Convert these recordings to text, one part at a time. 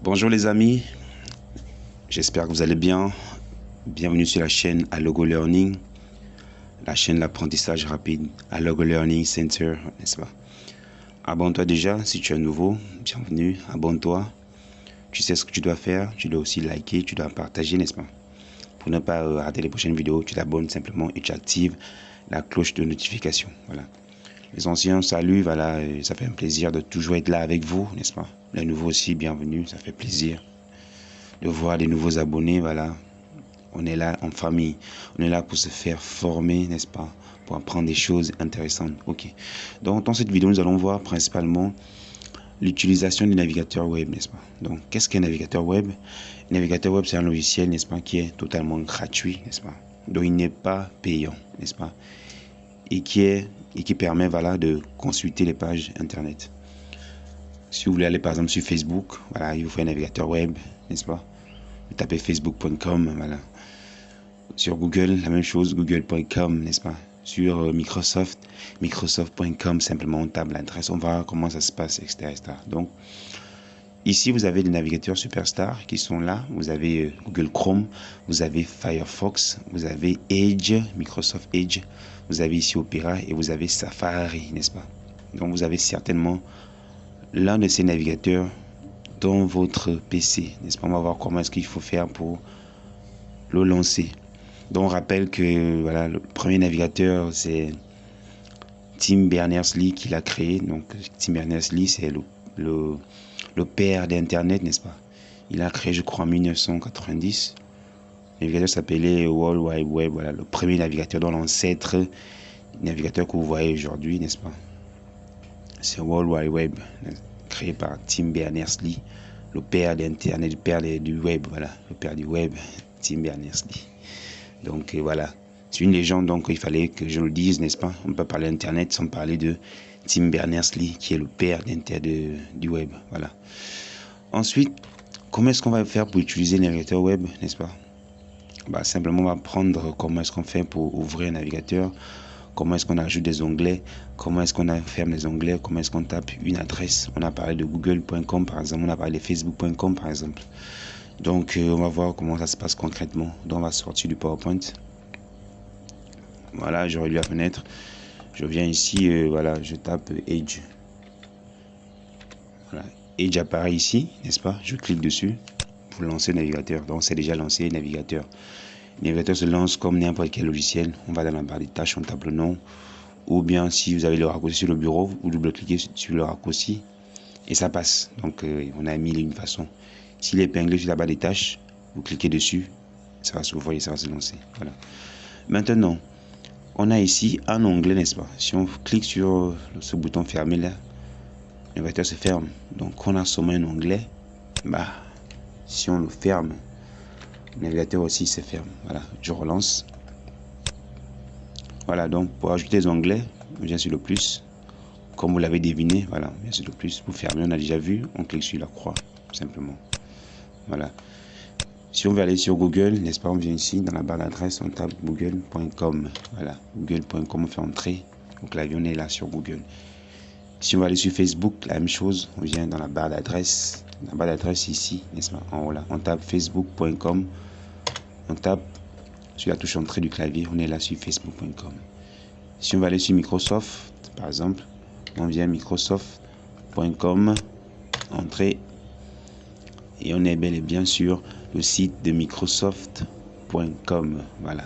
Bonjour les amis, j'espère que vous allez bien. Bienvenue sur la chaîne Allogo Learning, la chaîne d'apprentissage rapide, Allogo Learning Center, n'est-ce pas? Abonne-toi déjà si tu es nouveau, bienvenue, abonne-toi. Tu sais ce que tu dois faire, tu dois aussi liker, tu dois partager, n'est-ce pas? Pour ne pas rater les prochaines vidéos, tu t'abonnes simplement et tu actives la cloche de notification, voilà. Les anciens, salut, voilà, ça fait un plaisir de toujours être là avec vous, n'est-ce pas? Les nouveaux aussi, bienvenue, ça fait plaisir de voir les nouveaux abonnés, voilà. On est là en famille, on est là pour se faire former, n'est-ce pas? Pour apprendre des choses intéressantes, ok. Donc dans cette vidéo, nous allons voir principalement l'utilisation du navigateur web, n'est-ce pas? Donc qu'est-ce qu'un navigateur web? Un navigateur web, c'est un logiciel, n'est-ce pas, qui est totalement gratuit, n'est-ce pas? Donc il n'est pas payant, n'est-ce pas? Et qui permet, voilà, de consulter les pages internet. Si vous voulez aller par exemple sur Facebook, voilà, il vous faut un navigateur web, n'est-ce pas? Vous tapez facebook.com, voilà. Sur Google, la même chose, google.com, n'est-ce pas? Sur Microsoft, microsoft.com, simplement on tape l'adresse, on va voir comment ça se passe, etc., etc. Donc, ici, vous avez des navigateurs Superstar qui sont là. Vous avez Google Chrome, vous avez Firefox, vous avez Edge, Microsoft Edge, vous avez ici Opera et vous avez Safari, n'est-ce pas? Donc, vous avez certainement l'un de ces navigateurs dans votre PC, n'est-ce pas? On va voir comment est-ce qu'il faut faire pour le lancer. Donc, on rappelle que voilà, le premier navigateur, c'est Tim Berners-Lee qui l'a créé. Donc, Tim Berners-Lee, c'est le père d'Internet, n'est-ce pas? Il a créé, je crois, en 1990. Le navigateur s'appelait World Wide Web. Voilà, le premier navigateur, dans l'ancêtre navigateur que vous voyez aujourd'hui, n'est-ce pas? C'est World Wide Web, créé par Tim Berners-Lee, le père d'Internet, le père du web, voilà, le père du web, Tim Berners-Lee. Donc voilà, c'est une légende, donc il fallait que je le dise, n'est-ce pas? On ne peut pas parler d'Internet sans parler de Tim Berners-Lee, qui est le père du web, voilà. Ensuite, comment est-ce qu'on va faire pour utiliser le navigateur web, n'est-ce pas? Bah, simplement, on va apprendre comment est-ce qu'on fait pour ouvrir un navigateur, comment est-ce qu'on ajoute des onglets, comment est-ce qu'on ferme les onglets, comment est-ce qu'on tape une adresse. On a parlé de google.com par exemple, on a parlé de facebook.com par exemple. Donc, on va voir comment ça se passe concrètement. Donc, on va sortir du PowerPoint. Voilà, je relis la fenêtre. Je viens ici, voilà, je tape Edge. Voilà, Edge apparaît ici, n'est-ce pas? Je clique dessus pour lancer le navigateur. Donc, c'est déjà lancé le navigateur. Le navigateur se lance comme n'importe quel logiciel. On va dans la barre des tâches, on tape le nom. Ou bien, si vous avez le raccourci sur le bureau, vous double-cliquez sur le raccourci et ça passe. Donc, on a mis une façon. S'il est épinglé sur la barre des tâches, vous cliquez dessus, ça va s'ouvrir, ça va se lancer. Voilà. Maintenant, on a ici un onglet, n'est-ce pas? Si on clique sur ce bouton fermé là, le navigateur se ferme. Donc, on a seulement un onglet. Bah, si on le ferme, le navigateur aussi se ferme. Voilà, je relance. Voilà, donc pour ajouter des onglets, on vient sur le plus. Comme vous l'avez deviné, voilà, on vient sur le plus. Pour fermer, on a déjà vu, on clique sur la croix, simplement. Voilà. Si on veut aller sur Google, n'est-ce pas, on vient ici, dans la barre d'adresse, on tape google.com. Voilà, google.com, on fait entrer. Donc là, on est là sur Google. Si on va aller sur Facebook, la même chose, on vient dans la barre d'adresse. La barre d'adresse ici, n'est-ce pas, en haut là, on tape facebook.com. On tape sur la touche entrée du clavier, on est là sur facebook.com. Si on va aller sur Microsoft, par exemple, on vient microsoft.com, entrée, et on est bel et bien sur le site de microsoft.com. Voilà.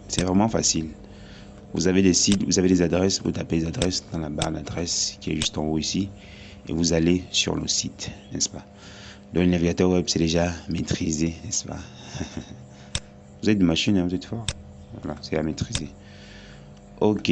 C'est vraiment facile. Vous avez des sites, vous avez des adresses, vous tapez les adresses dans la barre d'adresse qui est juste en haut ici, et vous allez sur le site, n'est-ce pas? Donc le navigateur web, c'est déjà maîtrisé, n'est-ce pas? Vous êtes de machine, hein, vous êtes fort. Voilà, c'est à maîtriser. Ok.